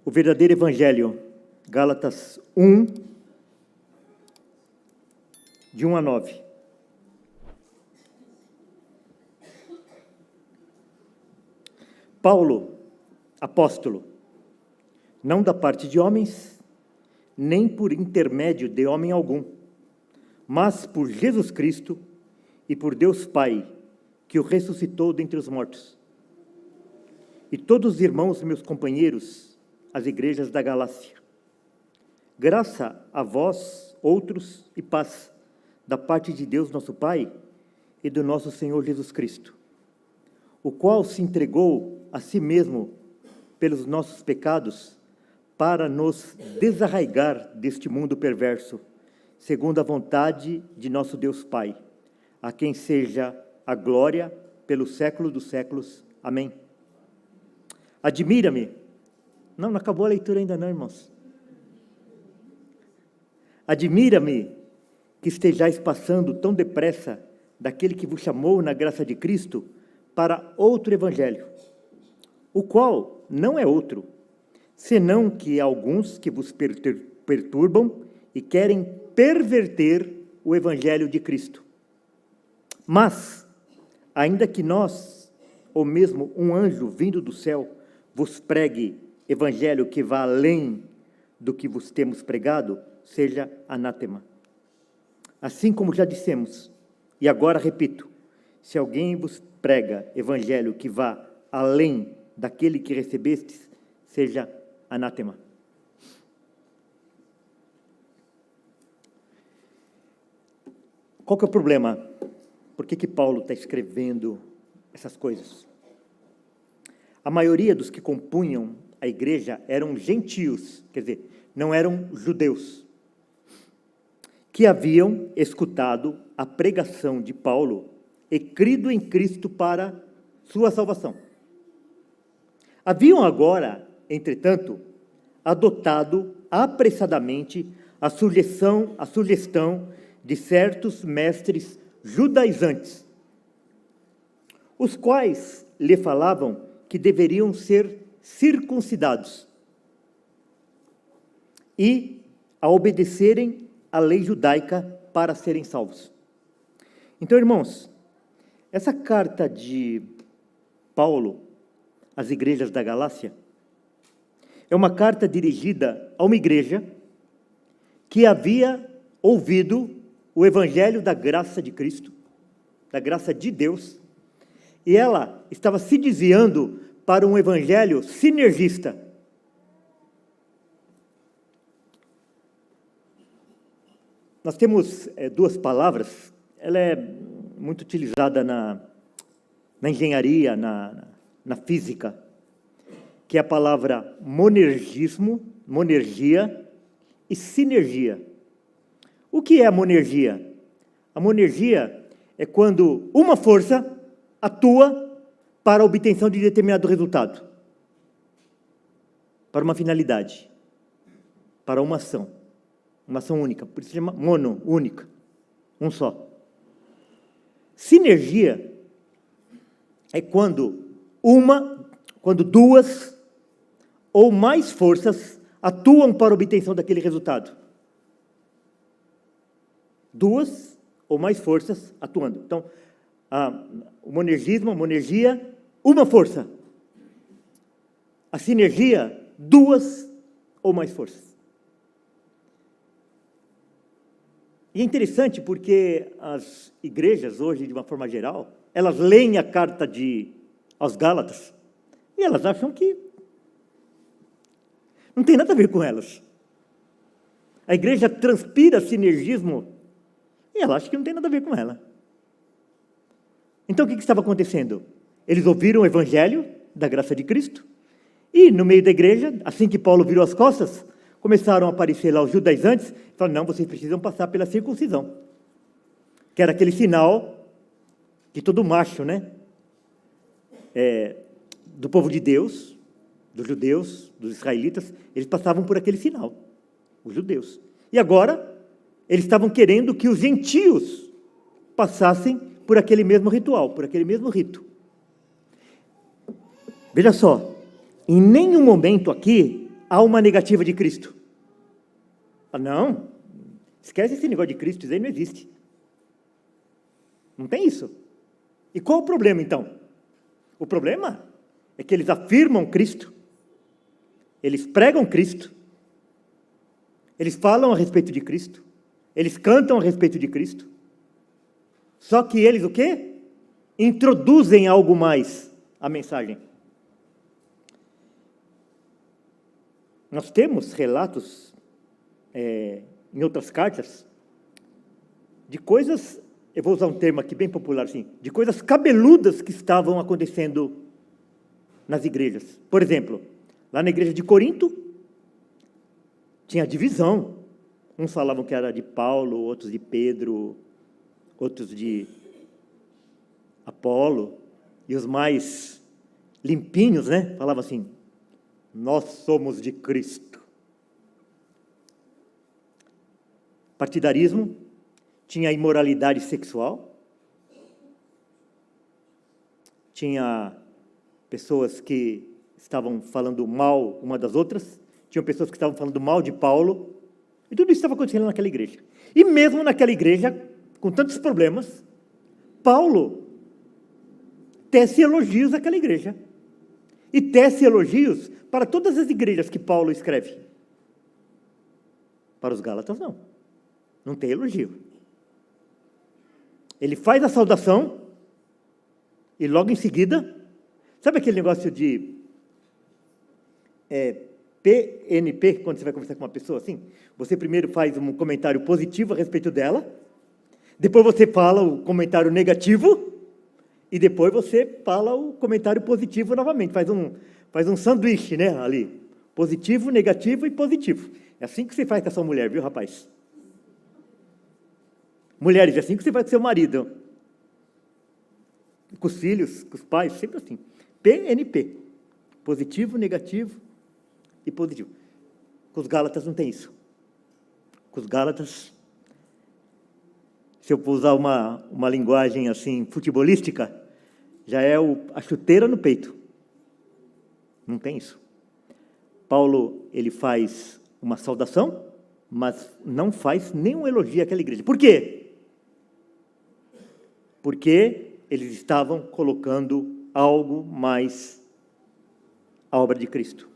o verdadeiro evangelho. Gálatas 1, de 1 a 9. Paulo, apóstolo, não da parte de homens, nem por intermédio de homem algum, mas por Jesus Cristo e por Deus Pai, que o ressuscitou dentre os mortos. E todos os irmãos, meus companheiros, as igrejas da Galácia. Graça a vós, outros, e paz, da parte de Deus nosso Pai e do nosso Senhor Jesus Cristo, o qual se entregou a si mesmo pelos nossos pecados, para nos desarraigar deste mundo perverso, segundo a vontade de nosso Deus Pai, a quem seja a glória pelo século dos séculos. Amém. Admira-me. Não acabou a leitura ainda não, irmãos. Admira-me que estejais passando tão depressa daquele que vos chamou na graça de Cristo para outro evangelho, o qual não é outro, senão que há alguns que vos perturbam e querem perverter o evangelho de Cristo. Mas, ainda que nós, ou mesmo um anjo vindo do céu, vos pregue evangelho que vá além do que vos temos pregado, seja anátema. Assim como já dissemos, e agora repito, se alguém vos prega evangelho que vá além daquele que recebestes, seja anátema. Qual que é o problema? Por que Paulo está escrevendo essas coisas? A maioria dos que compunham a igreja eram gentios, quer dizer, não eram judeus, que haviam escutado a pregação de Paulo e crido em Cristo para sua salvação. Haviam agora, entretanto, adotado apressadamente a sugestão de certos mestres judaizantes, os quais lhe falavam que deveriam ser circuncidados e a obedecerem à lei judaica para serem salvos. Então, irmãos, essa carta de Paulo às igrejas da Galácia é uma carta dirigida a uma igreja que havia ouvido o evangelho da graça de Cristo, da graça de Deus, e ela estava se desviando para um evangelho sinergista. Nós temos duas palavras, ela é muito utilizada na engenharia, na física, que é a palavra monergismo, monergia e sinergia. O que é a monergia? A monergia é quando uma força atua para a obtenção de determinado resultado, para uma finalidade, para uma ação única, por isso se chama mono, única, um só. Sinergia é quando duas ou mais forças atuam para a obtenção daquele resultado. Duas ou mais forças atuando. Então, o monergismo, a monergia, uma força. A sinergia, duas ou mais forças. E é interessante porque as igrejas hoje, de uma forma geral, elas leem a carta aos Gálatas e elas acham que não tem nada a ver com elas. A igreja transpira sinergismo e ela acha que não tem nada a ver com ela. Então, o que estava acontecendo? Eles ouviram o evangelho da graça de Cristo e, no meio da igreja, assim que Paulo virou as costas, começaram a aparecer lá os judaizantes e falaram, não, vocês precisam passar pela circuncisão, que era aquele sinal de todo macho, né? Do povo de Deus, dos judeus, dos israelitas, eles passavam por aquele sinal, os judeus. E agora, eles estavam querendo que os gentios passassem por aquele mesmo ritual, por aquele mesmo rito. Veja só, em nenhum momento aqui alma negativa de Cristo. Não, esquece esse negócio de Cristo, isso aí não existe. Não tem isso. E qual o problema, então? O problema é que eles afirmam Cristo, eles pregam Cristo, eles falam a respeito de Cristo, eles cantam a respeito de Cristo, só que eles o quê? Introduzem algo mais à mensagem. Nós temos relatos em outras cartas de coisas, eu vou usar um termo aqui bem popular assim, de coisas cabeludas que estavam acontecendo nas igrejas. Por exemplo, lá na igreja de Corinto, tinha divisão. Uns falavam que era de Paulo, outros de Pedro, outros de Apolo, e os mais limpinhos, né? Falavam assim, nós somos de Cristo. Partidarismo, tinha imoralidade sexual, tinha pessoas que estavam falando mal uma das outras, tinham pessoas que estavam falando mal de Paulo, e tudo isso estava acontecendo naquela igreja. E mesmo naquela igreja, com tantos problemas, Paulo tece elogios àquela igreja. E tece elogios para todas as igrejas que Paulo escreve. Para os Gálatas, não. Não tem elogio. Ele faz a saudação e logo em seguida, sabe aquele negócio de PNP, quando você vai conversar com uma pessoa assim? Você primeiro faz um comentário positivo a respeito dela, depois você fala o comentário negativo, e depois você fala o comentário positivo novamente. Faz um sanduíche, né, ali. Positivo, negativo e positivo. É assim que você faz com a sua mulher, viu, rapaz? Mulheres, é assim que você faz com seu marido. Com os filhos, com os pais, sempre assim. PNP. Positivo, negativo e positivo. Com os Gálatas não tem isso. Com os Gálatas, se eu usar uma linguagem assim, futebolística, já é a chuteira no peito. Não tem isso. Paulo, ele faz uma saudação, mas não faz nenhum elogio àquela igreja. Por quê? Porque eles estavam colocando algo mais à obra de Cristo.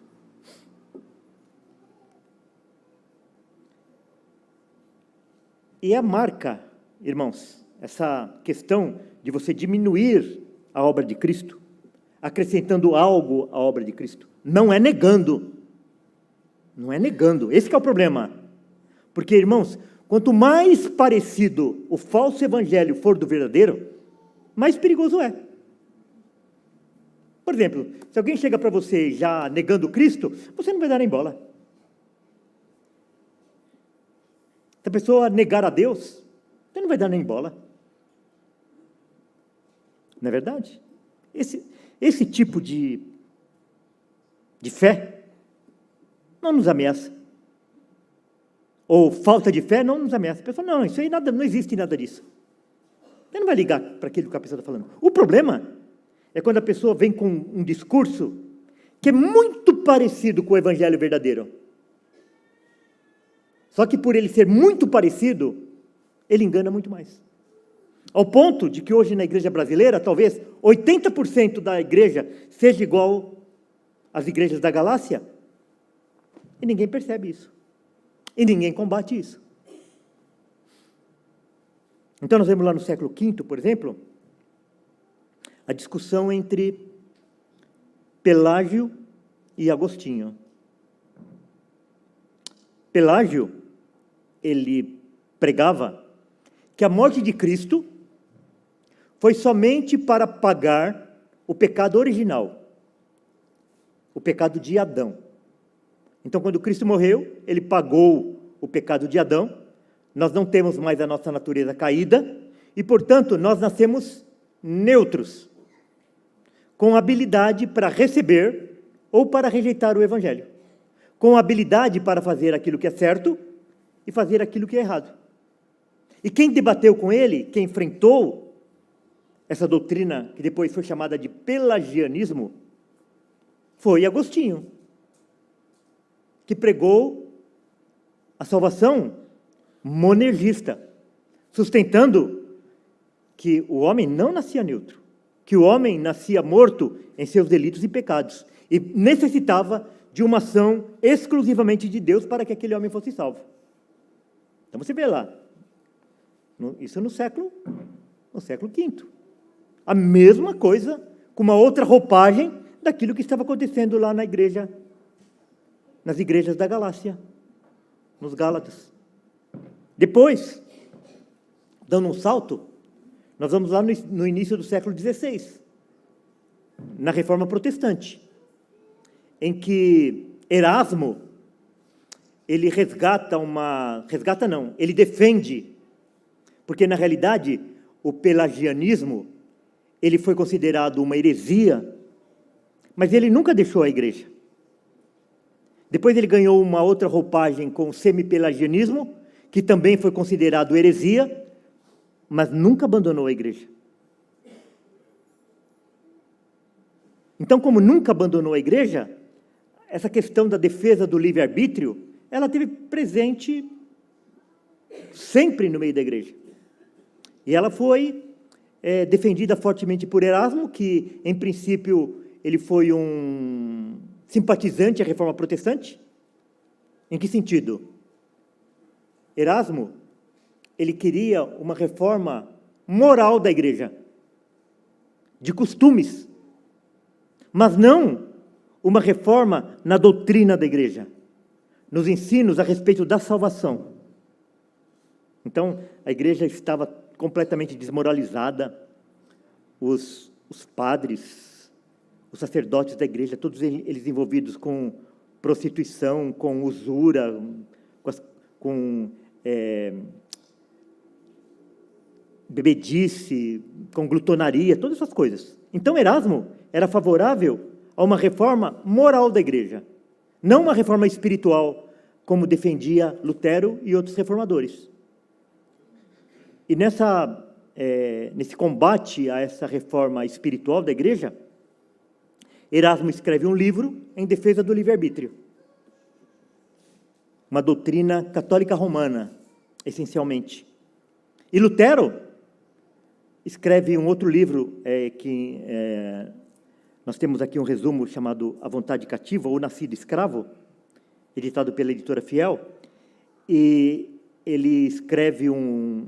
E a marca, irmãos, essa questão de você diminuir a obra de Cristo, acrescentando algo à obra de Cristo, não é negando. Não é negando. Esse que é o problema. Porque, irmãos, quanto mais parecido o falso evangelho for do verdadeiro, mais perigoso é. Por exemplo, se alguém chega para você já negando Cristo, você não vai dar nem bola. Se a pessoa negar a Deus, você não vai dar nem bola. Não é verdade? Esse tipo de fé não nos ameaça. Ou falta de fé não nos ameaça. A pessoa, não, isso aí não existe nada disso. Você não vai ligar para aquilo que a pessoa está falando. O problema é quando a pessoa vem com um discurso que é muito parecido com o evangelho verdadeiro. Só que por ele ser muito parecido, ele engana muito mais. Ao ponto de que hoje na igreja brasileira, talvez 80% da igreja seja igual às igrejas da Galácia, e ninguém percebe isso. E ninguém combate isso. Então nós vemos lá no século V, por exemplo, a discussão entre Pelágio e Agostinho. Pelágio, ele pregava que a morte de Cristo foi somente para pagar o pecado original, o pecado de Adão. Então, quando Cristo morreu, ele pagou o pecado de Adão, nós não temos mais a nossa natureza caída, e, portanto, nós nascemos neutros, com habilidade para receber ou para rejeitar o Evangelho, com habilidade para fazer aquilo que é certo e fazer aquilo que é errado. E quem debateu com ele, quem enfrentou essa doutrina, que depois foi chamada de pelagianismo, foi Agostinho. que pregou a salvação monergista, sustentando que o homem não nascia neutro, que o homem nascia morto em seus delitos e pecados, e necessitava de uma ação exclusivamente de Deus para que aquele homem fosse salvo. Então você vê lá, isso no século V. A mesma coisa, com uma outra roupagem daquilo que estava acontecendo lá na igreja, nas igrejas da Galácia, nos Gálatas. Depois, dando um salto, nós vamos lá no início do século XVI, na Reforma Protestante, em que Erasmo, ele ele defende, porque na realidade o pelagianismo, ele foi considerado uma heresia, mas ele nunca deixou a igreja. Depois ele ganhou uma outra roupagem com o semipelagianismo, que também foi considerado heresia, mas nunca abandonou a igreja. Então, como nunca abandonou a igreja, essa questão da defesa do livre-arbítrio, ela esteve presente sempre no meio da igreja. E ela foi defendida fortemente por Erasmo, que, em princípio, ele foi um simpatizante à Reforma Protestante. Em que sentido? Erasmo, ele queria uma reforma moral da igreja, de costumes, mas não uma reforma na doutrina da igreja, nos ensinos a respeito da salvação. Então, a igreja estava completamente desmoralizada, os padres, os sacerdotes da igreja, todos eles envolvidos com prostituição, com usura, com bebedice, com glutonaria, todas essas coisas. Então, Erasmo era favorável a uma reforma moral da igreja, não uma reforma espiritual, como defendia Lutero e outros reformadores. E nesse combate a essa reforma espiritual da igreja, Erasmo escreve um livro em defesa do livre-arbítrio. Uma doutrina católica romana, essencialmente. E Lutero escreve um outro livro nós temos aqui um resumo chamado A Vontade Cativa, ou Nascido Escravo, editado pela editora Fiel, e ele escreve um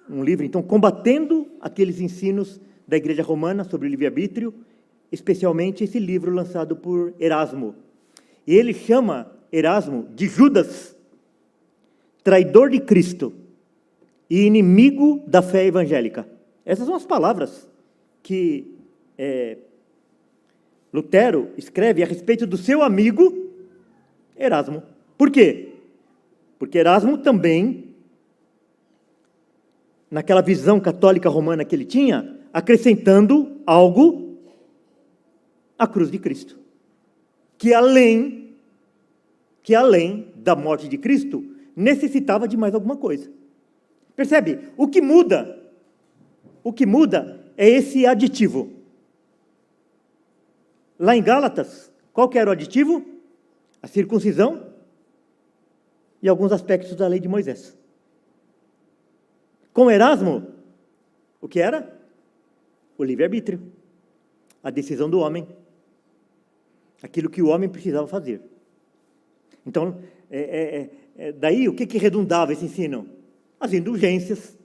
livro, então, combatendo aqueles ensinos da Igreja Romana sobre o livre-arbítrio, especialmente esse livro lançado por Erasmo. E ele chama Erasmo de Judas, traidor de Cristo e inimigo da fé evangélica. Essas são as palavras que Lutero escreve a respeito do seu amigo Erasmo. Por quê? Porque Erasmo também, naquela visão católica romana que ele tinha, acrescentando algo à cruz de Cristo, que além da morte de Cristo, necessitava de mais alguma coisa. Percebe? O que muda é esse aditivo. Lá em Gálatas, qual que era o aditivo? A circuncisão e alguns aspectos da lei de Moisés. Com Erasmo, o que era? O livre-arbítrio, a decisão do homem, aquilo que o homem precisava fazer. Então, daí o que redundava esse ensino? As indulgências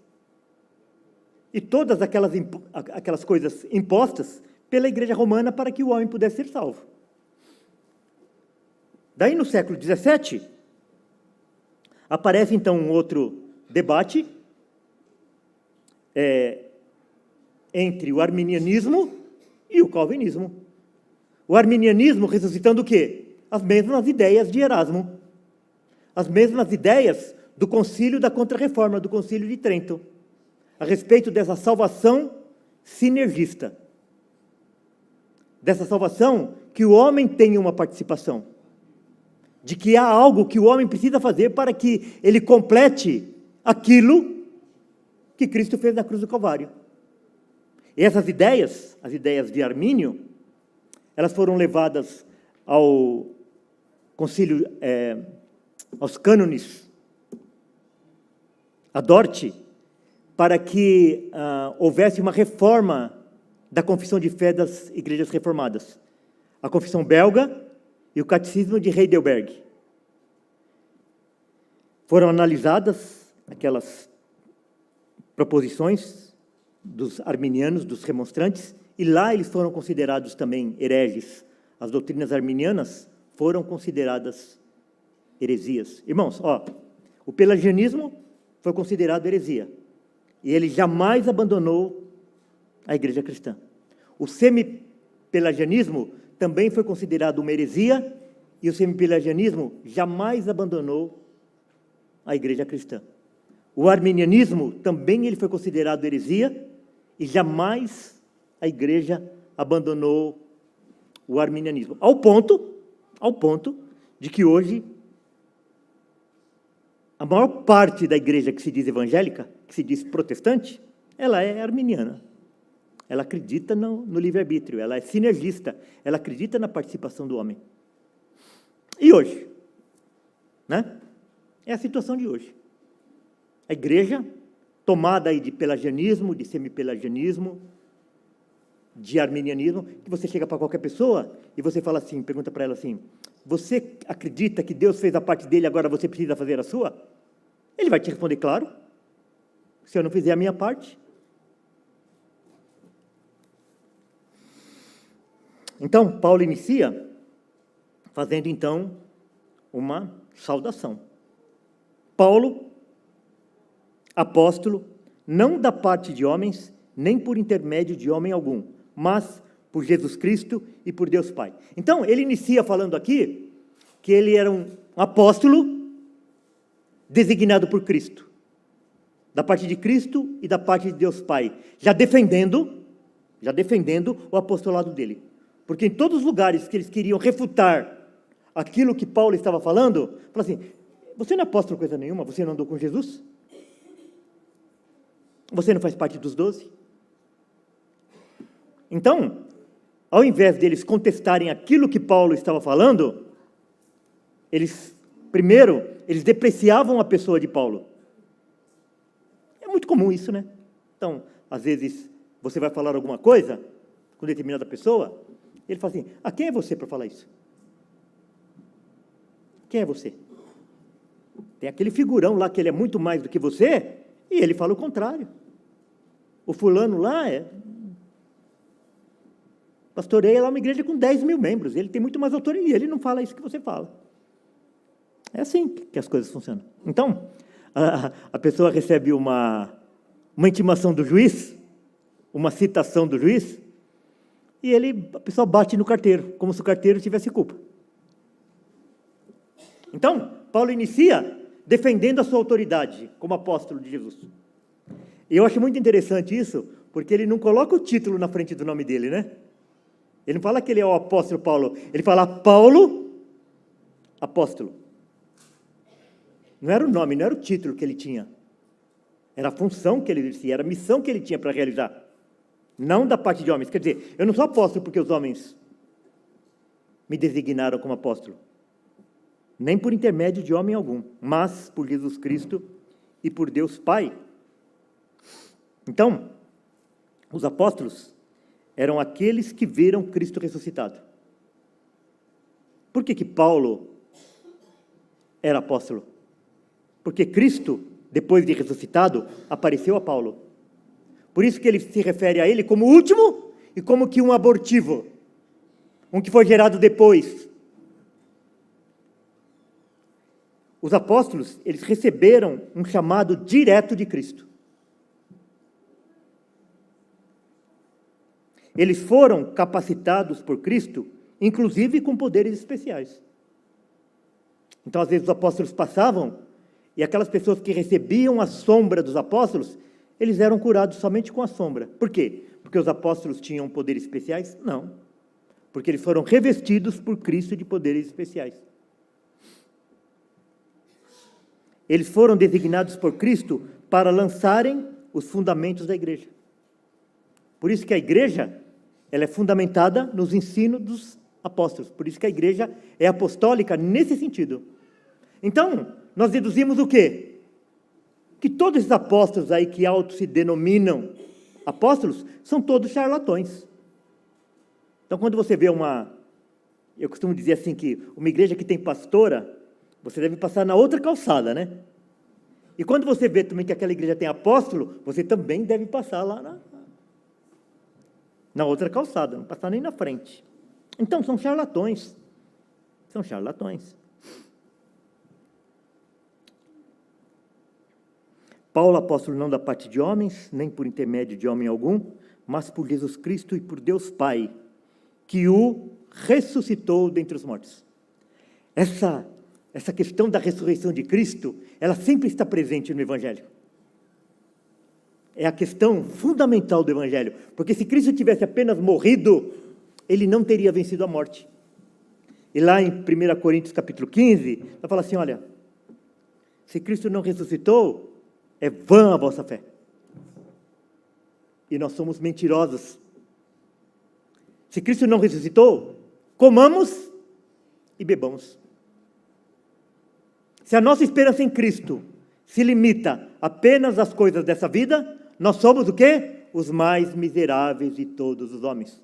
e todas aquelas coisas impostas pela Igreja Romana para que o homem pudesse ser salvo. Daí, no século XVII, aparece então um outro debate entre o arminianismo e o calvinismo. O arminianismo ressuscitando o quê? As mesmas ideias de Erasmo, as mesmas ideias do concílio da Contra-Reforma, do concílio de Trento, a respeito dessa salvação sinergista, dessa salvação que o homem tenha uma participação, de que há algo que o homem precisa fazer para que ele complete aquilo que Cristo fez na cruz do Calvário. E essas ideias, as ideias de Armínio, elas foram levadas ao concílio, aos cânones, a Dort, para que houvesse uma reforma da confissão de fé das igrejas reformadas. A confissão belga e o catecismo de Heidelberg. Foram analisadas aquelas proposições dos arminianos, dos remonstrantes, e lá eles foram considerados também hereges. As doutrinas arminianas foram consideradas heresias. Irmãos, o pelagianismo foi considerado heresia, e ele jamais abandonou a igreja cristã. O semipelagianismo também foi considerado uma heresia, e o semipelagianismo jamais abandonou a igreja cristã. O arminianismo também ele foi considerado heresia, e jamais a igreja abandonou o arminianismo. Ao ponto de que hoje a maior parte da igreja que se diz evangélica, que se diz protestante, ela é arminiana. Ela acredita no livre-arbítrio, ela é sinergista, ela acredita na participação do homem. E hoje? Né? É a situação de hoje. A igreja, tomada aí de pelagianismo, de semipelagianismo, de arminianismo, que você chega para qualquer pessoa e você fala assim, pergunta para ela assim, você acredita que Deus fez a parte dele, agora você precisa fazer a sua? Ele vai te responder, claro, se eu não fizer a minha parte. Então, Paulo inicia fazendo, então, uma saudação. Paulo, apóstolo, não da parte de homens, nem por intermédio de homem algum, mas por Jesus Cristo e por Deus Pai. Então, ele inicia falando aqui que ele era um apóstolo designado por Cristo, da parte de Cristo e da parte de Deus Pai, já defendendo o apostolado dele. Porque em todos os lugares que eles queriam refutar aquilo que Paulo estava falando, falaram assim, você não é apóstolo coisa nenhuma, você não andou com Jesus? Você não faz parte dos 12? Então, ao invés deles contestarem aquilo que Paulo estava falando, eles depreciavam a pessoa de Paulo. É muito comum isso, né? Então, às vezes, você vai falar alguma coisa com determinada pessoa, ele fala assim, quem é você para falar isso? Quem é você? Tem aquele figurão lá que ele é muito mais do que você, e ele fala o contrário. O fulano lá pastoreia lá uma igreja com 10 mil membros, ele tem muito mais autoridade, e ele não fala isso que você fala. É assim que as coisas funcionam. Então, a pessoa recebe uma intimação do juiz, uma citação do juiz, e a pessoa bate no carteiro, como se o carteiro tivesse culpa. Então, Paulo inicia defendendo a sua autoridade como apóstolo de Jesus. E eu acho muito interessante isso, porque ele não coloca o título na frente do nome dele, né? Ele não fala que ele é o apóstolo Paulo, ele fala Paulo, apóstolo. Não era o nome, não era o título que ele tinha. Era a função que ele exercia, era a missão que ele tinha para realizar. Não da parte de homens. Quer dizer, eu não sou apóstolo porque os homens me designaram como apóstolo. Nem por intermédio de homem algum, mas por Jesus Cristo e por Deus Pai. Então, os apóstolos eram aqueles que viram Cristo ressuscitado. Por que Paulo era apóstolo? Porque Cristo, depois de ressuscitado, apareceu a Paulo. Por isso que ele se refere a ele como último e como que um abortivo, um que foi gerado depois. Os apóstolos, eles receberam um chamado direto de Cristo. Eles foram capacitados por Cristo, inclusive com poderes especiais. Então, às vezes, os apóstolos passavam, e aquelas pessoas que recebiam a sombra dos apóstolos, eles eram curados somente com a sombra. Por quê? Porque os apóstolos tinham poderes especiais? Não. Porque eles foram revestidos por Cristo de poderes especiais. Eles foram designados por Cristo para lançarem os fundamentos da igreja. Por isso que a igreja, ela é fundamentada nos ensinos apóstolos. Por isso que a igreja é apostólica nesse sentido. Então, nós deduzimos o quê? Que todos esses apóstolos aí que auto se denominam apóstolos, são todos charlatões. Então, quando você vê eu costumo dizer assim, que uma igreja que tem pastora, você deve passar na outra calçada, né? E quando você vê também que aquela igreja tem apóstolo, você também deve passar lá na outra calçada, não passar nem na frente. Então, são charlatões. São charlatões. Paulo, apóstolo, não da parte de homens, nem por intermédio de homem algum, mas por Jesus Cristo e por Deus Pai, que o ressuscitou dentre os mortos. Essa questão da ressurreição de Cristo, ela sempre está presente no Evangelho. É a questão fundamental do Evangelho, porque se Cristo tivesse apenas morrido, ele não teria vencido a morte. E lá em 1 Coríntios capítulo 15, vai falar assim, olha, se Cristo não ressuscitou, é vã a vossa fé. E nós somos mentirosos. Se Cristo não ressuscitou, comamos e bebamos. Se a nossa esperança em Cristo se limita apenas às coisas dessa vida, nós somos o quê? Os mais miseráveis de todos os homens.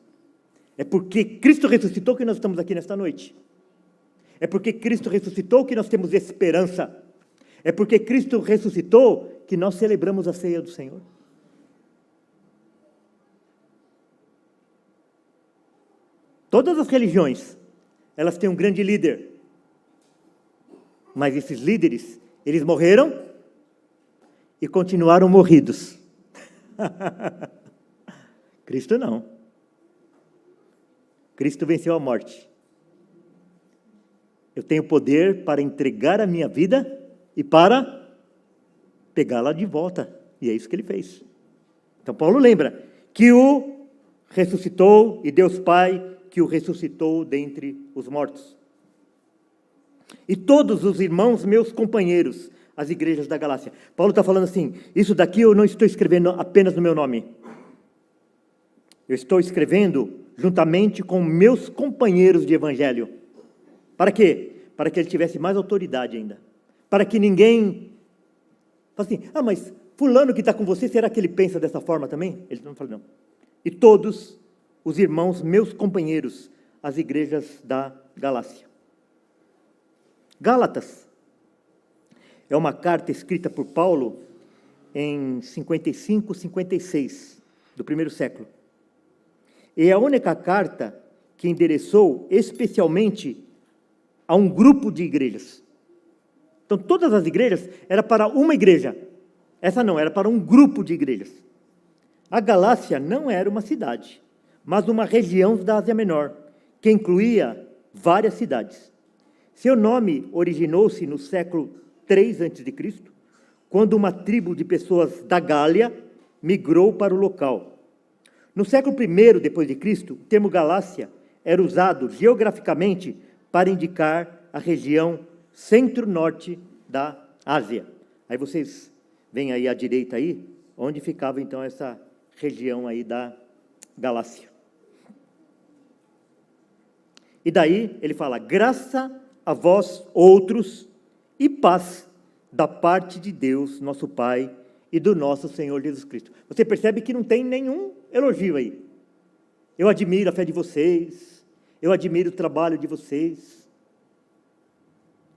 É porque Cristo ressuscitou que nós estamos aqui nesta noite. É porque Cristo ressuscitou que nós temos esperança. É porque Cristo ressuscitou que nós celebramos a ceia do Senhor. Todas as religiões, elas têm um grande líder. Mas esses líderes, eles morreram e continuaram morridos. Cristo não. Cristo venceu a morte. Eu tenho poder para entregar a minha vida e para pegá-la de volta. E é isso que ele fez. Então Paulo lembra que o ressuscitou e Deus Pai que o ressuscitou dentre os mortos. E todos os irmãos, meus companheiros, as igrejas da Galácia. Paulo está falando assim, isso daqui eu não estou escrevendo apenas no meu nome. Eu estou escrevendo juntamente com meus companheiros de evangelho. Para quê? Para que ele tivesse mais autoridade ainda. Para que ninguém... Assim, mas fulano que está com você, será que ele pensa dessa forma também? Ele não fala, não. E todos os irmãos, meus companheiros, as igrejas da Galácia. Gálatas é uma carta escrita por Paulo em 55, 56 do primeiro século. E é a única carta que endereçou especialmente a um grupo de igrejas. Então, todas as igrejas era para uma igreja. Essa não, era para um grupo de igrejas. A Galácia não era uma cidade, mas uma região da Ásia Menor, que incluía várias cidades. Seu nome originou-se no século 3 a.C., quando uma tribo de pessoas da Gália migrou para o local. No século I depois de Cristo, o termo Galácia era usado geograficamente para indicar a região centro-norte da Ásia. Aí vocês veem aí à direita aí, onde ficava então essa região aí da Galácia. E daí ele fala, graça a vós outros e paz da parte de Deus, nosso Pai, e do nosso Senhor Jesus Cristo. Você percebe que não tem nenhum elogio aí. Eu admiro a fé de vocês, eu admiro o trabalho de vocês,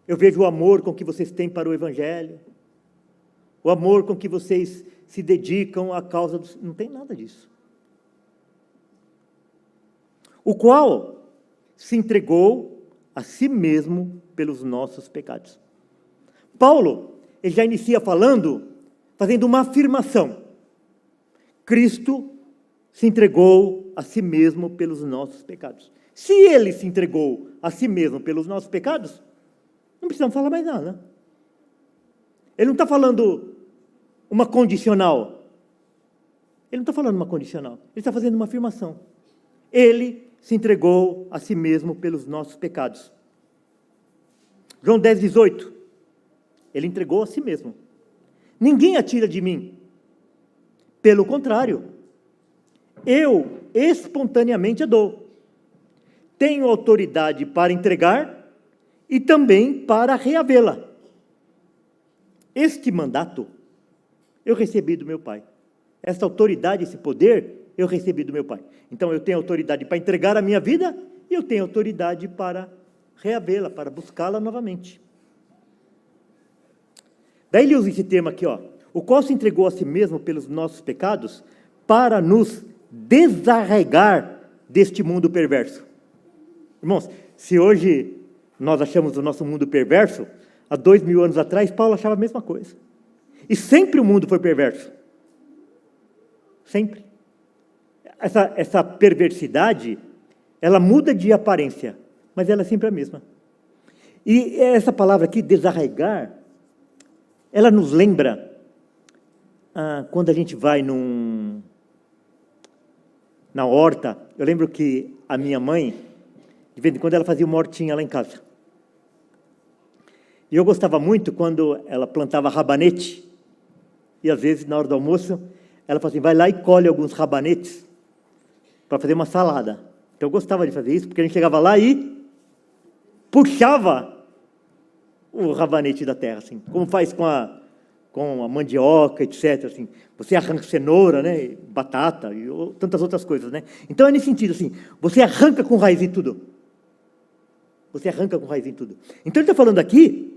eu vejo o amor com que vocês têm para o Evangelho, o amor com que vocês se dedicam à causa do... Não tem nada disso. O qual se entregou a si mesmo pelos nossos pecados. Paulo, ele já inicia fazendo uma afirmação. Cristo se entregou a si mesmo pelos nossos pecados. Se ele se entregou a si mesmo pelos nossos pecados, não precisamos falar mais nada. Ele não está falando uma condicional. Ele não está falando uma condicional. Ele está fazendo uma afirmação. Ele se entregou a si mesmo pelos nossos pecados. João 10, 18. Ele entregou a si mesmo. Ninguém atira de mim. Pelo contrário, eu espontaneamente a dou. tenho autoridade para entregar e também para reavê-la. Este mandato eu recebi do meu Pai. Esta autoridade, esse poder, eu recebi do meu Pai. Então, eu tenho autoridade para entregar a minha vida e eu tenho autoridade para reavê-la, para buscá-la novamente. Daí ele usa esse termo aqui, ó, o qual se entregou a si mesmo pelos nossos pecados para nos desarraigar deste mundo perverso. Irmãos, se hoje nós achamos o nosso mundo perverso, há 2000 anos atrás, Paulo achava a mesma coisa. E sempre o mundo foi perverso. Sempre. Essa perversidade, ela muda de aparência, mas ela é sempre a mesma. E essa palavra aqui, desarraigar, ela nos lembra quando a gente vai na horta. Eu lembro que a minha mãe, de vez em quando, ela fazia uma hortinha lá em casa. E eu gostava muito quando ela plantava rabanete. E às vezes, na hora do almoço, ela falava assim, vai lá e colhe alguns rabanetes para fazer uma salada. Então eu gostava de fazer isso, porque a gente chegava lá e puxava o rabanete da terra, assim, como faz com a mandioca, etc. Assim. Você arranca cenoura, né, batata e tantas outras coisas, né? Então é nesse sentido, assim, você arranca com raiz em tudo. Você arranca com raiz em tudo. Então ele está falando aqui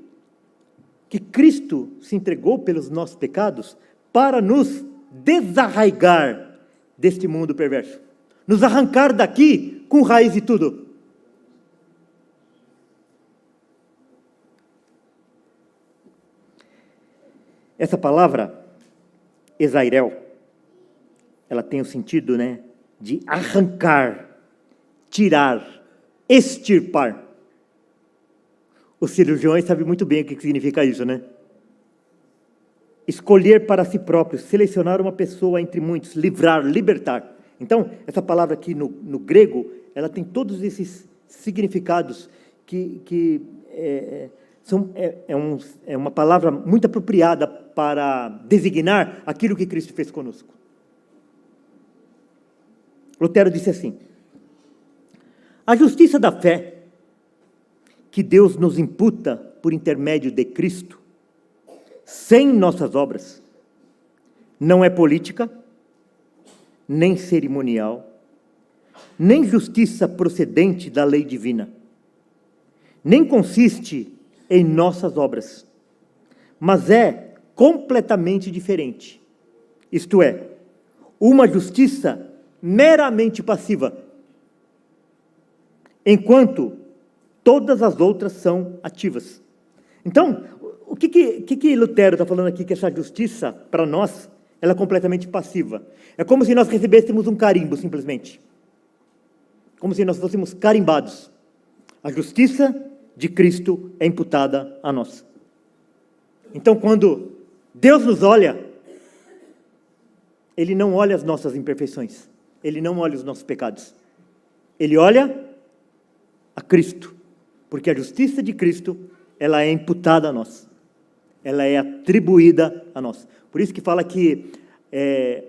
que Cristo se entregou pelos nossos pecados para nos desarraigar deste mundo perverso. Nos arrancar daqui com raiz e tudo. Essa palavra, Ezairel, ela tem o sentido, né, de arrancar, tirar, extirpar. Os cirurgiões sabem muito bem o que significa isso, né? Escolher para si próprio, selecionar uma pessoa entre muitos, livrar, libertar. Então, essa palavra aqui no grego, ela tem todos esses significados que é uma palavra muito apropriada para designar aquilo que Cristo fez conosco. Lutero disse assim, a justiça da fé que Deus nos imputa por intermédio de Cristo, sem nossas obras, não é política, nem cerimonial, nem justiça procedente da lei divina, nem consiste em nossas obras, mas é completamente diferente. Isto é, uma justiça meramente passiva, enquanto todas as outras são ativas. Então, o que Lutero está falando aqui, que essa justiça, para nós, ela é completamente passiva. É como se nós recebêssemos um carimbo, simplesmente. Como se nós fôssemos carimbados. A justiça de Cristo é imputada a nós. Então, quando Deus nos olha, Ele não olha as nossas imperfeições. Ele não olha os nossos pecados. Ele olha a Cristo. Porque a justiça de Cristo, ela é imputada a nós. Ela é atribuída a nós. Por isso que fala que é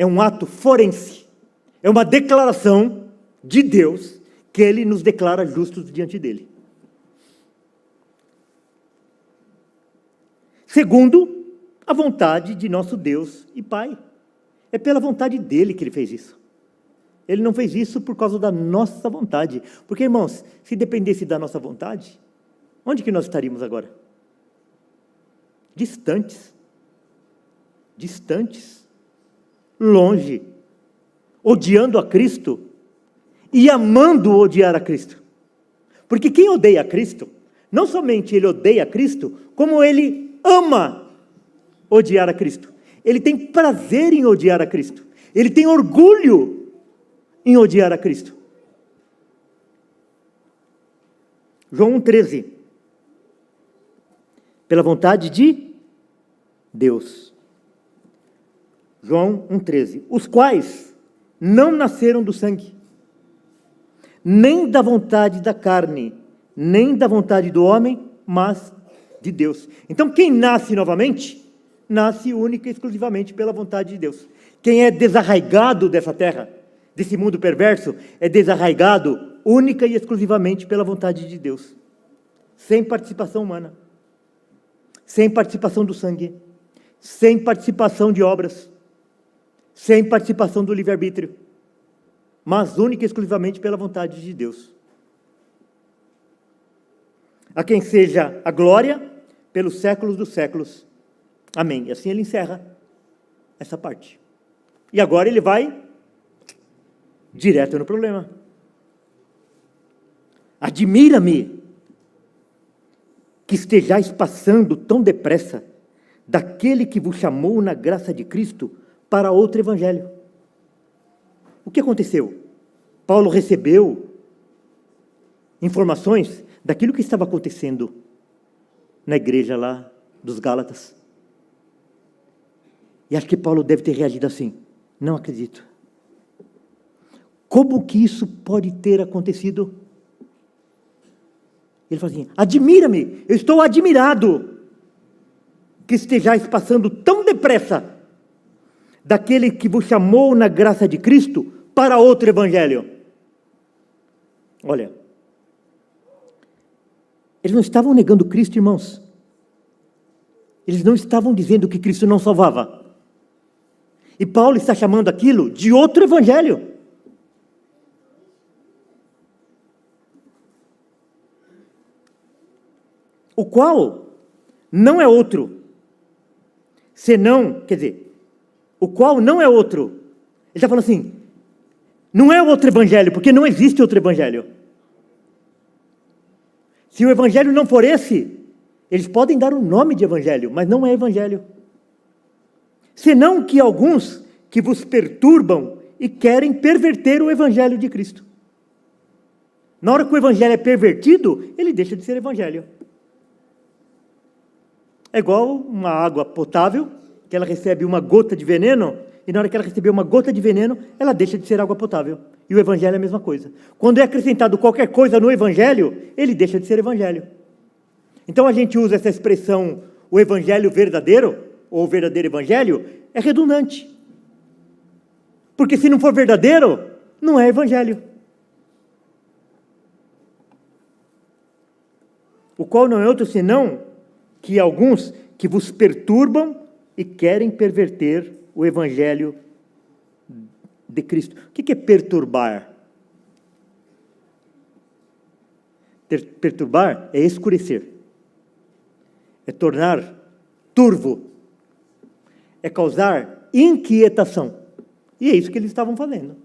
um ato forense. É uma declaração de Deus que Ele nos declara justos diante dEle. Segundo, a vontade de nosso Deus e Pai. É pela vontade dEle que Ele fez isso. Ele não fez isso por causa da nossa vontade. Porque, irmãos, se dependesse da nossa vontade, onde que nós estaríamos agora? Distantes. Distantes. Longe. Odiando a Cristo e amando odiar a Cristo. Porque quem odeia a Cristo, não somente ele odeia a Cristo, como ele ama odiar a Cristo. Ele tem prazer em odiar a Cristo. Ele tem orgulho em odiar a Cristo. João 1,13. Pela vontade de Deus. João 1,13. Os quais não nasceram do sangue, nem da vontade da carne, nem da vontade do homem, mas de Deus. Então, quem nasce novamente, nasce única e exclusivamente pela vontade de Deus. Quem é desarraigado dessa terra, desse mundo perverso é desarraigado única e exclusivamente pela vontade de Deus, sem participação humana, sem participação do sangue, sem participação de obras, sem participação do livre-arbítrio, mas única e exclusivamente pela vontade de Deus. A quem seja a glória pelos séculos dos séculos. Amém. E assim ele encerra essa parte. E agora ele vai direto no problema. Admira-me que estejais passando tão depressa daquele que vos chamou na graça de Cristo para outro evangelho. O que aconteceu? Paulo recebeu informações daquilo que estava acontecendo na igreja lá dos Gálatas. E acho que Paulo deve ter reagido assim: não acredito. Como que isso pode ter acontecido? Ele fala assim: admira-me, eu estou admirado que estejais passando tão depressa daquele que vos chamou na graça de Cristo para outro evangelho. Olha, eles não estavam negando Cristo, irmãos. Eles não estavam dizendo que Cristo não salvava. E Paulo está chamando aquilo de outro evangelho. O qual não é outro, senão, quer dizer, o qual não é outro. Ele está falando assim, não é outro evangelho, porque não existe outro evangelho. Se o evangelho não for esse, eles podem dar o nome de evangelho, mas não é evangelho. Senão que alguns que vos perturbam e querem perverter o evangelho de Cristo. Na hora que o evangelho é pervertido, ele deixa de ser evangelho. É igual uma água potável, que ela recebe uma gota de veneno, e na hora que ela receber uma gota de veneno, ela deixa de ser água potável. E o evangelho é a mesma coisa. Quando é acrescentado qualquer coisa no evangelho, ele deixa de ser evangelho. Então a gente usa essa expressão, o evangelho verdadeiro, ou o verdadeiro evangelho, é redundante. Porque se não for verdadeiro, não é evangelho. O qual não é outro senão que alguns que vos perturbam e querem perverter o evangelho de Cristo. O que é perturbar? Perturbar é escurecer, é tornar turvo, é causar inquietação. E é isso que eles estavam fazendo.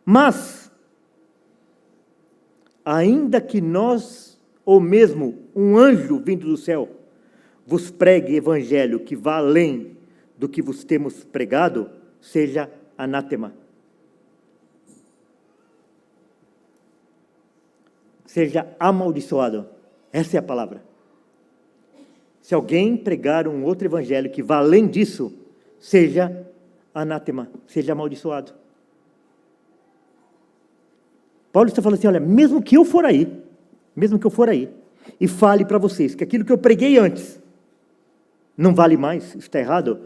Mas, ainda que nós, ou mesmo um anjo vindo do céu, vos pregue evangelho que vá além do que vos temos pregado, seja anátema. Seja amaldiçoado. Essa é a palavra. Se alguém pregar um outro evangelho que vá além disso, seja anátema, seja amaldiçoado. Paulo está falando assim, olha, mesmo que eu for aí, e fale para vocês que aquilo que eu preguei antes não vale mais, está errado,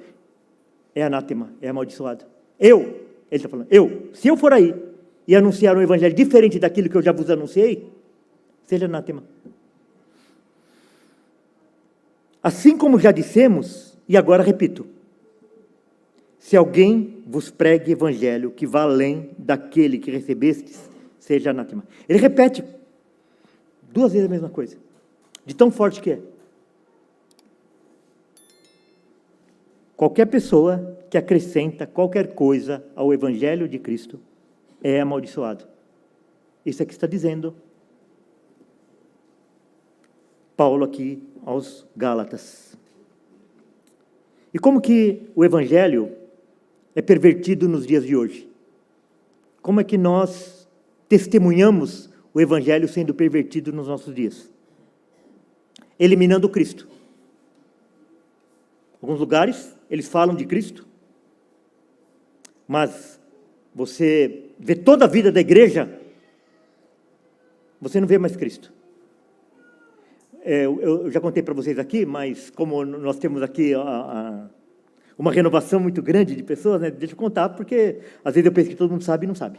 é anátema, é amaldiçoado. Ele está falando, se eu for aí e anunciar um evangelho diferente daquilo que eu já vos anunciei, seja anátema. Assim como já dissemos, e agora repito, se alguém vos pregue evangelho que vá além daquele que recebestes, seja anátema. Ele repete 2 vezes a mesma coisa, de tão forte que é. Qualquer pessoa que acrescenta qualquer coisa ao evangelho de Cristo é amaldiçoado. Isso é que está dizendo Paulo aqui aos Gálatas. E como que o evangelho é pervertido nos dias de hoje? Como é que nós testemunhamos o evangelho sendo pervertido nos nossos dias? Eliminando Cristo. Alguns lugares, eles falam de Cristo, mas você vê toda a vida da igreja, você não vê mais Cristo. Eu já contei para vocês aqui, mas como nós temos aqui uma renovação muito grande de pessoas, né? Deixa eu contar, porque às vezes eu penso que todo mundo sabe e não sabe.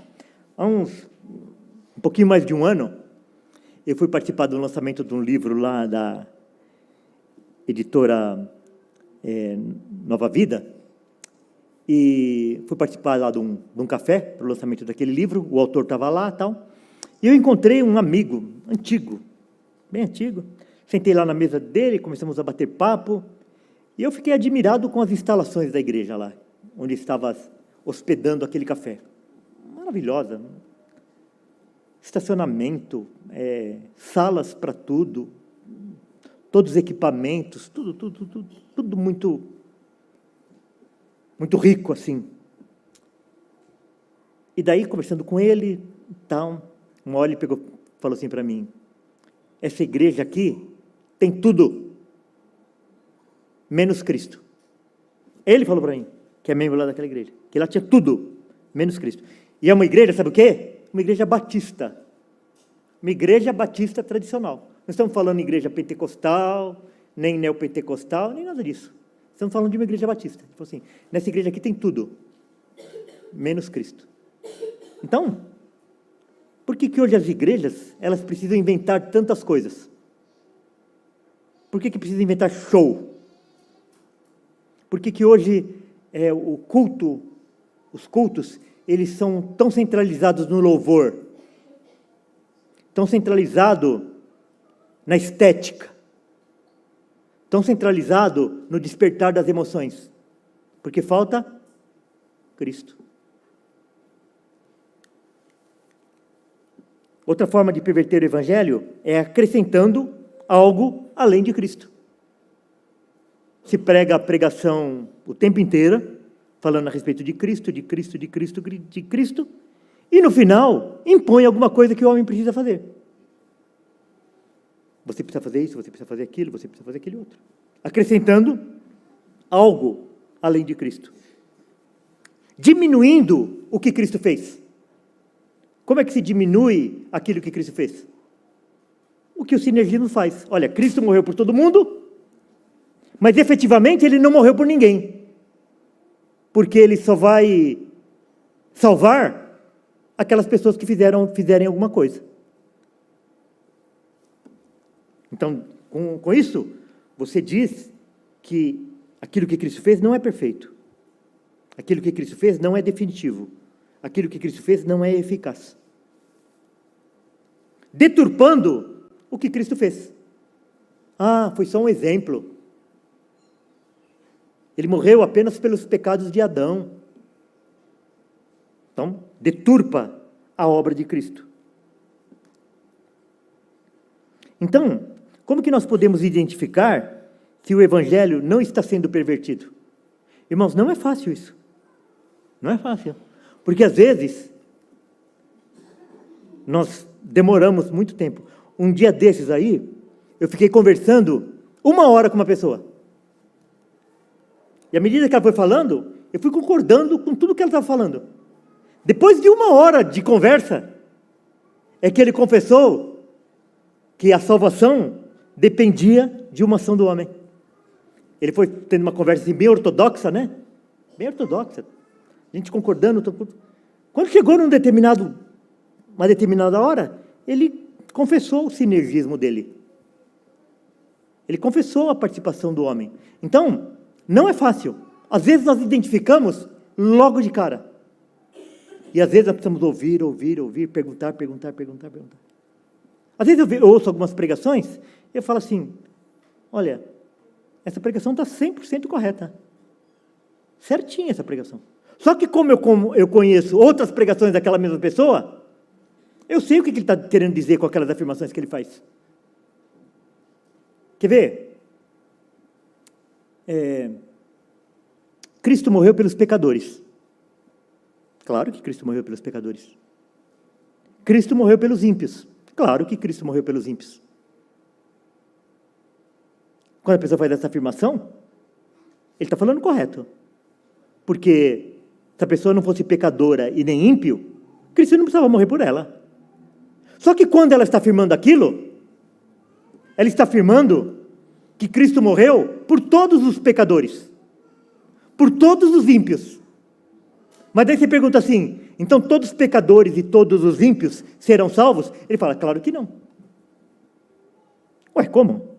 Há um pouquinho mais de um ano, eu fui participar do lançamento de um livro lá da editora Nova Vida, e fui participar lá de um café para o lançamento daquele livro. O autor estava lá e tal, e eu encontrei um amigo antigo, bem antigo. Sentei lá na mesa dele, começamos a bater papo, e eu fiquei admirado com as instalações da igreja lá, onde estava hospedando aquele café. Maravilhosa. Estacionamento, salas para tudo, todos os equipamentos, tudo muito rico, assim. E daí, conversando com ele, tal, uma hora ele falou assim para mim: essa igreja aqui tem tudo, menos Cristo. Ele falou para mim, que é membro lá daquela igreja, que lá tinha tudo, menos Cristo. E é uma igreja, sabe o quê? Uma igreja batista. Uma igreja batista tradicional. Não estamos falando de igreja pentecostal, nem neopentecostal, nem nada disso. Estamos falando de uma igreja batista. Ele falou assim: nessa igreja aqui tem tudo, menos Cristo. Então, por que hoje as igrejas, elas precisam inventar tantas coisas? Por que precisam inventar show? Por que hoje o culto, os cultos, eles são tão centralizados no louvor, tão centralizado na estética, tão centralizado no despertar das emoções? Porque falta Cristo. Outra forma de perverter o evangelho é acrescentando algo além de Cristo. Se prega a pregação o tempo inteiro, falando a respeito de Cristo, de Cristo, de Cristo, de Cristo, e no final impõe alguma coisa que o homem precisa fazer. Você precisa fazer isso, você precisa fazer aquilo, você precisa fazer aquele outro. Acrescentando algo além de Cristo. Diminuindo o que Cristo fez. Como é que se diminui aquilo que Cristo fez? O que o sinergismo faz. Olha, Cristo morreu por todo mundo, mas efetivamente ele não morreu por ninguém. Porque ele só vai salvar aquelas pessoas que fizerem alguma coisa. Então, com isso, você diz que aquilo que Cristo fez não é perfeito. Aquilo que Cristo fez não é definitivo. Aquilo que Cristo fez não é eficaz. Deturpando o que Cristo fez. Ah, foi só um exemplo. Ele morreu apenas pelos pecados de Adão. Então, deturpa a obra de Cristo. Então, como que nós podemos identificar se o evangelho não está sendo pervertido? Irmãos, não é fácil isso. Não é fácil. Porque às vezes, nós demoramos muito tempo. Um dia desses aí, eu fiquei conversando 1 hora com uma pessoa. E à medida que ela foi falando, eu fui concordando com tudo que ela estava falando. Depois de 1 hora de conversa, é que ele confessou que a salvação dependia de uma ação do homem. Ele foi tendo uma conversa assim, bem ortodoxa, né? Bem ortodoxa. A gente concordando. Quando chegou uma determinada hora, ele confessou o sinergismo dele. Ele confessou a participação do homem. Então, não é fácil. Às vezes nós identificamos logo de cara. E às vezes nós precisamos ouvir, perguntar. Às vezes eu ouço algumas pregações, e eu falo assim: olha, essa pregação está 100% correta. Certinha essa pregação. Só que como eu conheço outras pregações daquela mesma pessoa, eu sei o que ele está querendo dizer com aquelas afirmações que ele faz. Quer ver? Cristo morreu pelos pecadores. Claro que Cristo morreu pelos pecadores. Cristo morreu pelos ímpios. Claro que Cristo morreu pelos ímpios. Quando a pessoa faz essa afirmação, ele está falando correto. Porque se a pessoa não fosse pecadora e nem ímpio, Cristo não precisava morrer por ela. Só que quando ela está afirmando aquilo, ela está afirmando que Cristo morreu por todos os pecadores. por todos os ímpios. Mas daí você pergunta assim, então todos os pecadores e todos os ímpios serão salvos? Ele fala, claro que não. Ué, como?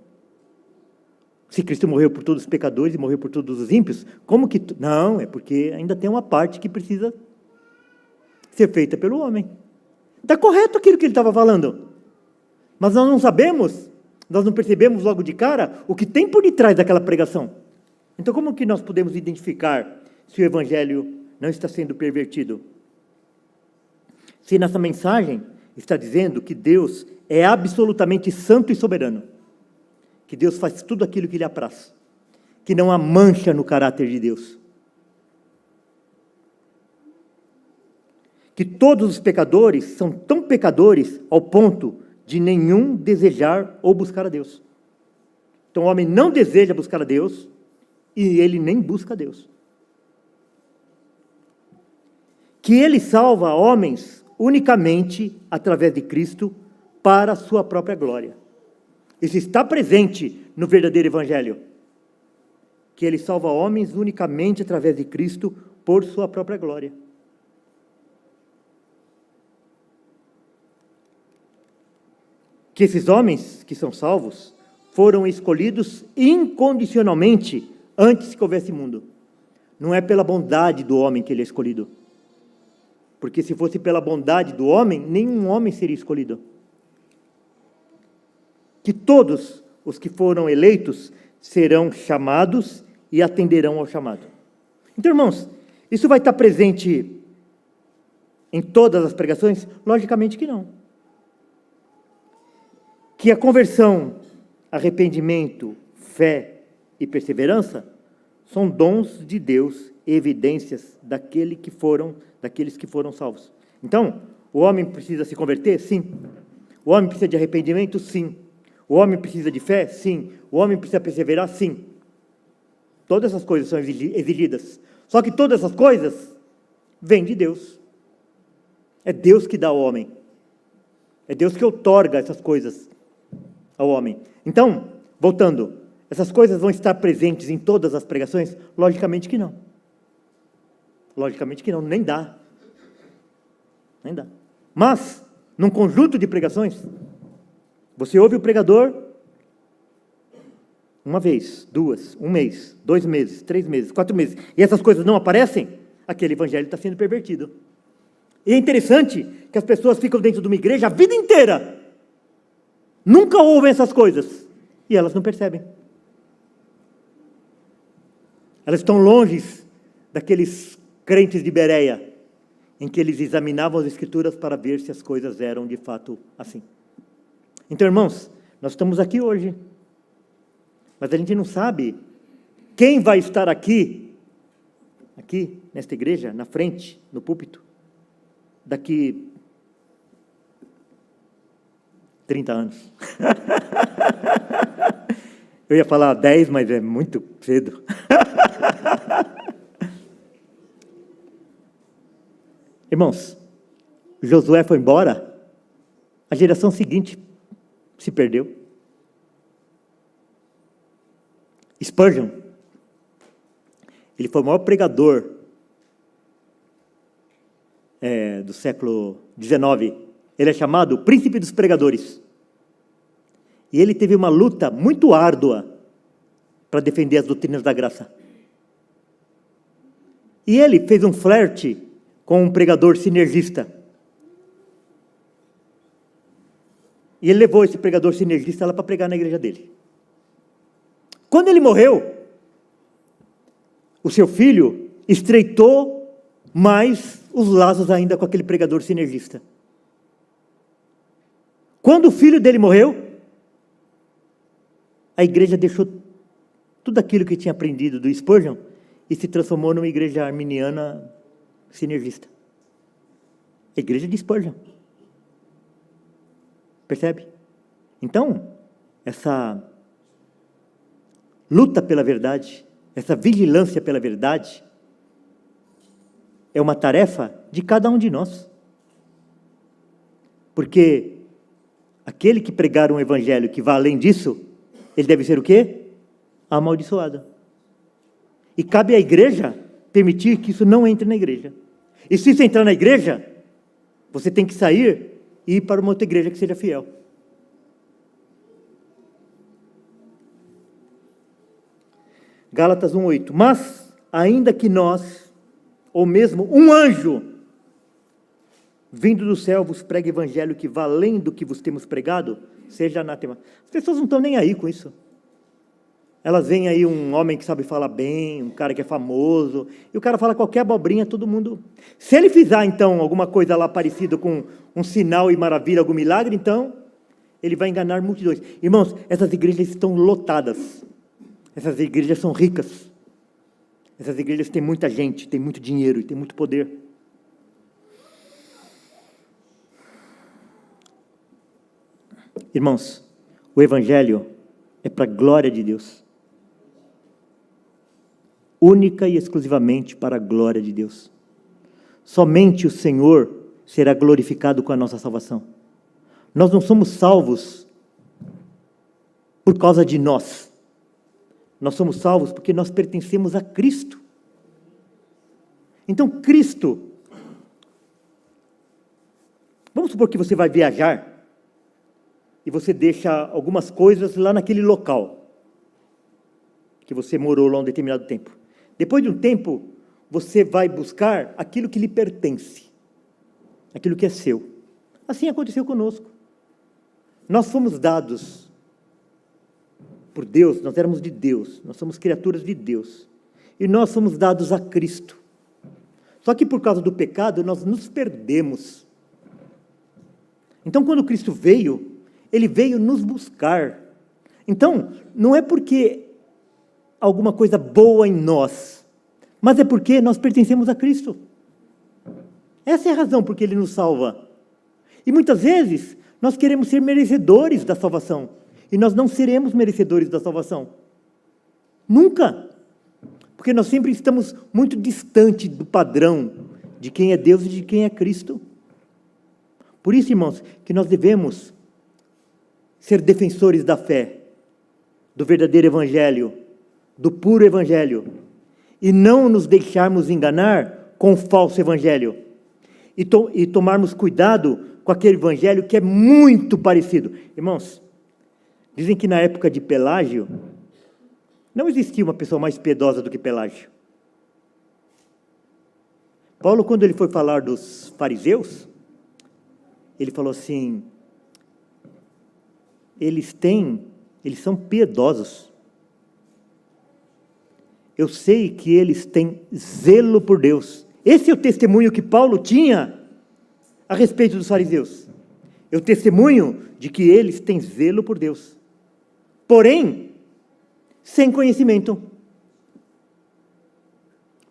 Se Cristo morreu por todos os pecadores e morreu por todos os ímpios, como que... Não, é porque ainda tem uma parte que precisa ser feita pelo homem. Está correto aquilo que ele estava falando. Mas nós não sabemos, nós não percebemos logo de cara o que tem por detrás daquela pregação. Então como que nós podemos identificar se o evangelho não está sendo pervertido? Se nessa mensagem está dizendo que Deus é absolutamente santo e soberano, que Deus faz tudo aquilo que lhe apraz, que não há mancha no caráter de Deus, que todos os pecadores são tão pecadores ao ponto de nenhum desejar ou buscar a Deus. Então o homem não deseja buscar a Deus e ele nem busca a Deus. Que ele salva homens unicamente através de Cristo para a sua própria glória. Isso está presente no verdadeiro evangelho. Que ele salva homens unicamente através de Cristo por sua própria glória. Que esses homens que são salvos foram escolhidos incondicionalmente antes que houvesse mundo. Não é pela bondade do homem que ele é escolhido. Porque se fosse pela bondade do homem, nenhum homem seria escolhido. Que todos os que foram eleitos serão chamados e atenderão ao chamado. Então, irmãos, isso vai estar presente em todas as pregações? Logicamente que não. Que a conversão, arrependimento, fé e perseverança são dons de Deus e evidências daqueles que foram salvos. Então, o homem precisa se converter? Sim. O homem precisa de arrependimento? Sim. O homem precisa de fé? Sim. O homem precisa perseverar? Sim. Todas essas coisas são exigidas. Só que todas essas coisas vêm de Deus. É Deus que dá ao homem. É Deus que outorga essas coisas ao homem. Então, voltando, essas coisas vão estar presentes em todas as pregações? Logicamente que não. Logicamente que não, nem dá. Nem dá. Mas, num conjunto de pregações, você ouve o pregador uma vez, duas, um mês, 2 meses, 3 meses, 4 meses, e essas coisas não aparecem, aquele evangelho está sendo pervertido. E é interessante que as pessoas ficam dentro de uma igreja a vida inteira, nunca ouvem essas coisas, e elas não percebem. Elas estão longe daqueles crentes de Bereia, em que eles examinavam as Escrituras para ver se as coisas eram de fato assim. Então, irmãos, nós estamos aqui hoje, mas a gente não sabe quem vai estar aqui, nesta igreja, na frente, no púlpito, daqui 30 anos. Eu ia falar 10, mas é muito cedo. Irmãos, Josué foi embora, a geração seguinte se perdeu. Spurgeon, ele foi o maior pregador do século XIX. Ele é chamado o príncipe dos pregadores. E ele teve uma luta muito árdua para defender as doutrinas da graça. E ele fez um flerte com um pregador sinergista. E ele levou esse pregador sinergista lá para pregar na igreja dele. Quando ele morreu, o seu filho estreitou mais os laços ainda com aquele pregador sinergista. Quando o filho dele morreu, a igreja deixou tudo aquilo que tinha aprendido do Spurgeon e se transformou numa igreja arminiana sinergista. A igreja de Spurgeon. Percebe? Então, essa luta pela verdade, essa vigilância pela verdade, é uma tarefa de cada um de nós. Porque aquele que pregar um evangelho que vá além disso, ele deve ser o quê? Amaldiçoado. E cabe à igreja permitir que isso não entre na igreja. E se isso entrar na igreja, você tem que sair e ir para uma outra igreja que seja fiel. Gálatas 1:8. Mas, ainda que nós, ou mesmo um anjo, vindo do céu, vos pregue evangelho que vá além do que vos temos pregado, seja anátema. As pessoas não estão nem aí com isso. Elas veem aí um homem que sabe falar bem, um cara que é famoso, e o cara fala qualquer abobrinha, todo mundo... Se ele fizer, então, alguma coisa lá parecida com um sinal e maravilha, algum milagre, então, ele vai enganar multidões. Irmãos, essas igrejas estão lotadas. Essas igrejas são ricas. Essas igrejas têm muita gente, têm muito dinheiro e têm muito poder. Irmãos, o evangelho é para a glória de Deus. Única e exclusivamente para a glória de Deus. Somente o Senhor será glorificado com a nossa salvação. Nós não somos salvos por causa de nós. Nós somos salvos porque nós pertencemos a Cristo. Então, Cristo... Vamos supor que você vai viajar e você deixa algumas coisas lá naquele local que você morou lá um determinado tempo. Depois de um tempo, você vai buscar aquilo que lhe pertence, aquilo que é seu. Assim aconteceu conosco. Nós fomos dados por Deus, nós éramos de Deus, nós somos criaturas de Deus. E nós somos dados a Cristo. Só que por causa do pecado, nós nos perdemos. Então, quando Cristo veio, Ele veio nos buscar. Então, não é porque alguma coisa boa em nós, mas é porque nós pertencemos a Cristo. Essa é a razão por que Ele nos salva. E muitas vezes, nós queremos ser merecedores da salvação. E nós não seremos merecedores da salvação. Nunca. Porque nós sempre estamos muito distante do padrão de quem é Deus e de quem é Cristo. Por isso, irmãos, que nós devemos ser defensores da fé, do verdadeiro evangelho, do puro evangelho, e não nos deixarmos enganar com o falso evangelho, e tomarmos cuidado com aquele evangelho que é muito parecido. Irmãos, dizem que na época de Pelágio, não existia uma pessoa mais piedosa do que Pelágio. Paulo, quando ele foi falar dos fariseus, ele falou assim, eles são piedosos. Eu sei que eles têm zelo por Deus. Esse é o testemunho que Paulo tinha a respeito dos fariseus. É o testemunho de que eles têm zelo por Deus. Porém, sem conhecimento.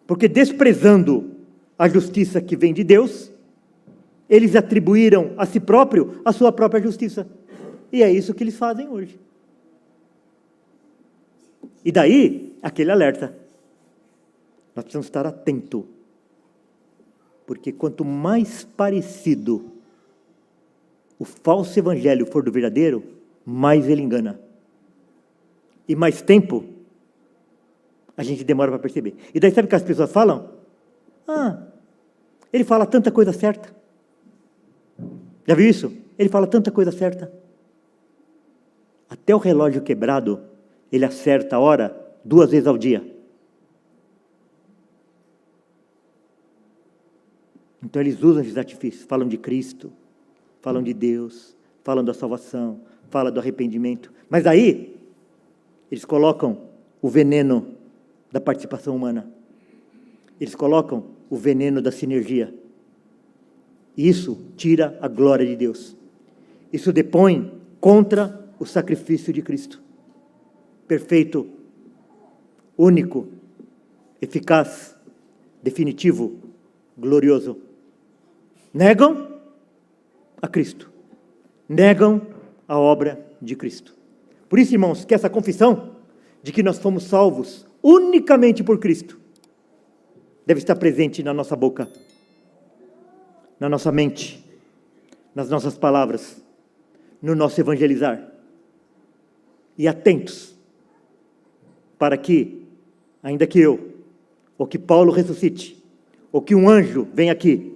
Porque desprezando a justiça que vem de Deus, eles atribuíram a si próprio a sua própria justiça. E é isso que eles fazem hoje. E daí, aquele alerta. Nós precisamos estar atentos. Porque quanto mais parecido o falso evangelho for do verdadeiro, mais ele engana. E mais tempo a gente demora para perceber. E daí sabe o que as pessoas falam? Ele fala tanta coisa certa. Já viu isso? Ele fala tanta coisa certa. Até o relógio quebrado, ele acerta a hora 2 vezes ao dia. Então eles usam esses artifícios, falam de Cristo, falam de Deus, falam da salvação, falam do arrependimento. Mas aí, eles colocam o veneno da participação humana. Eles colocam o veneno da sinergia. E isso tira a glória de Deus. Isso depõe contra o sacrifício de Cristo. Perfeito, único, eficaz, definitivo, glorioso. Negam a Cristo. Negam a obra de Cristo. Por isso, irmãos, que essa confissão de que nós fomos salvos unicamente por Cristo deve estar presente na nossa boca, na nossa mente, nas nossas palavras, no nosso evangelizar. E atentos para que, ainda que eu ou que Paulo ressuscite, ou que um anjo venha aqui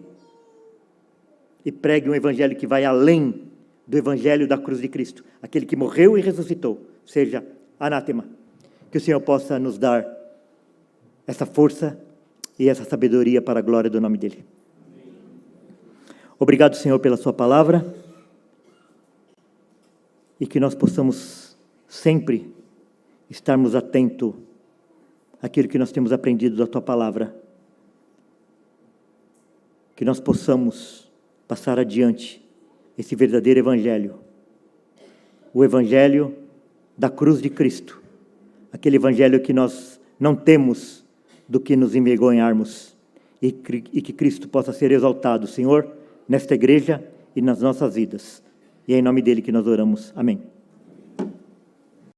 e pregue um evangelho que vai além do evangelho da cruz de Cristo, aquele que morreu e ressuscitou, seja anátema. Que o Senhor possa nos dar essa força e essa sabedoria para a glória do nome dEle. Obrigado, Senhor, pela sua palavra, e que nós possamos sempre estarmos atentos àquilo que nós temos aprendido da tua palavra. Que nós possamos passar adiante esse verdadeiro evangelho, o evangelho da cruz de Cristo, aquele evangelho que nós não temos do que nos envergonharmos, e que Cristo possa ser exaltado, Senhor, nesta igreja e nas nossas vidas. E é em nome dele que nós oramos. Amém.